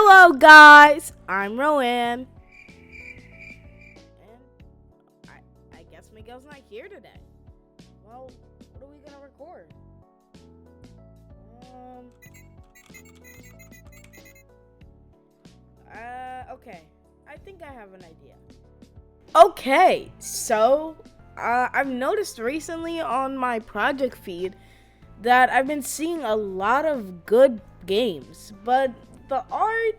Hello guys, I'm Rowan. And I guess Miguel's not here today. Well, what are we gonna record? Okay. I think I have an idea. Okay, so I've noticed recently on my project feed that I've been seeing a lot of good games, but the art,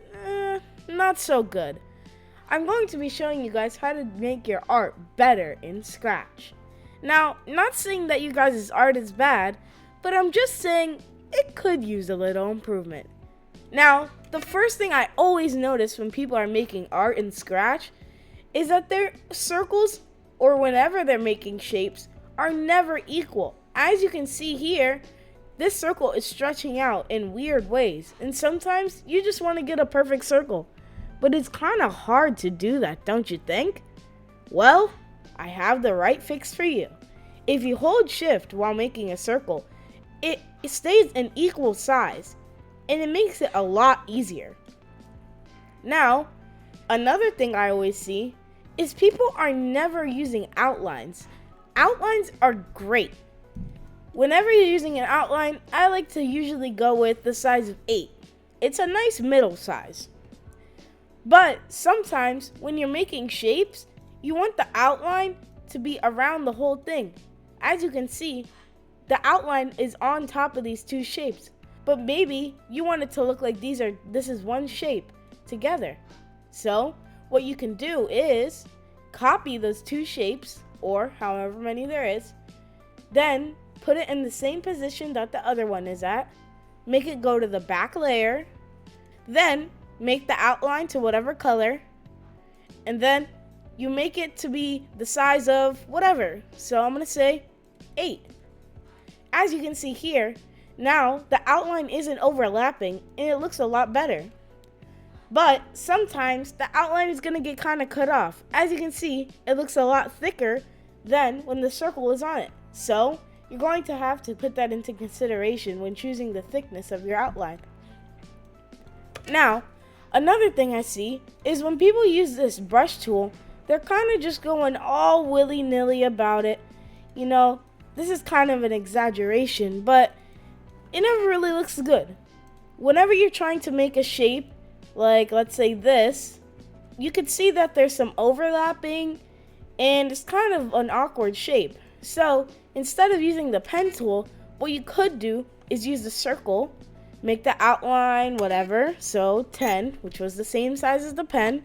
not so good. I'm going to be showing you guys how to make your art better in Scratch. Now, not saying that you guys' art is bad, but I'm just saying it could use a little improvement. Now, the first thing I always notice when people are making art in Scratch is that their circles, or whenever they're making shapes, are never equal. As you can see here, this circle is stretching out in weird ways, and sometimes you just want to get a perfect circle. But it's kind of hard to do that, don't you think? Well, I have the right fix for you. If you hold shift while making a circle, it stays an equal size, and it makes it a lot easier. Now, another thing I always see is people are never using outlines. Outlines are great. Whenever you're using an outline, I like to usually go with the size of 8. It's a nice middle size. But sometimes when you're making shapes, you want the outline to be around the whole thing. As you can see, the outline is on top of these two shapes. But maybe you want it to look like this is one shape together. So what you can do is copy those two shapes, or however many there is, then put it in the same position that the other one is at, make it go to the back layer, then make the outline to whatever color, and then you make it to be the size of whatever. So I'm going to say 8. As you can see here, now the outline isn't overlapping and it looks a lot better. But sometimes the outline is going to get kind of cut off. As you can see, it looks a lot thicker than when the circle is on it. So you're going to have to put that into consideration when choosing the thickness of your outline. Now, another thing I see is when people use this brush tool, they're kind of just going all willy-nilly about it. You know, this is kind of an exaggeration, but it never really looks good. Whenever you're trying to make a shape, like let's say this, you could see that there's some overlapping and it's kind of an awkward shape. So instead of using the pen tool, what you could do is use the circle, make the outline whatever, so 10, which was the same size as the pen,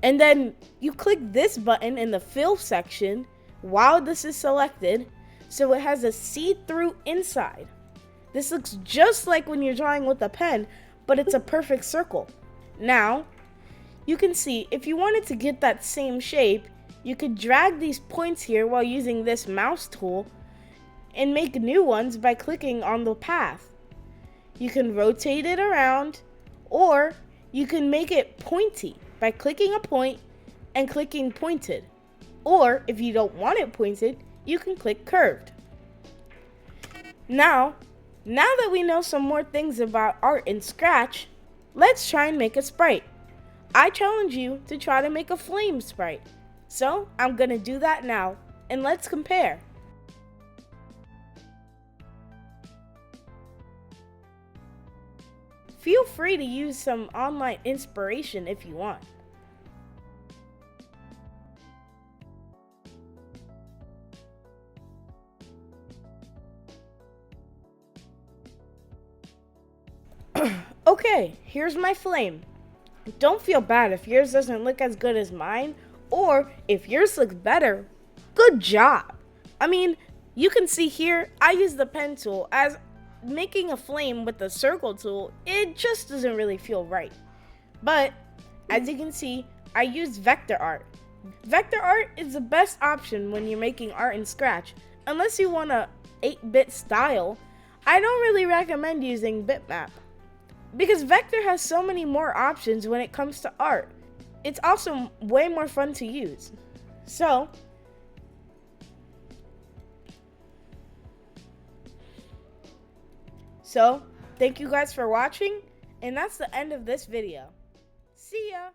and then you click this button in the fill section while this is selected, so it has a see-through inside. This looks just like when you're drawing with a pen, but it's a perfect circle. Now, you can see if you wanted to get that same shape, you could drag these points here while using this mouse tool and make new ones by clicking on the path. You can rotate it around, or you can make it pointy by clicking a point and clicking pointed. Or if you don't want it pointed, you can click curved. Now that we know some more things about art in Scratch, let's try and make a sprite. I challenge you to try to make a flame sprite. So I'm gonna do that now, and let's compare. Feel free to use some online inspiration if you want. Okay, here's my flame. Don't feel bad if yours doesn't look as good as mine, or if yours looks better, good job. I mean, you can see here, I use the pen tool, as making a flame with the circle tool, it just doesn't really feel right. But, as you can see, I use vector art. Vector art is the best option when you're making art in Scratch. Unless you want a 8-bit style, I don't really recommend using bitmap, because vector has so many more options when it comes to art. It's also way more fun to use. So, thank you guys for watching, And that's the end of this video. See ya!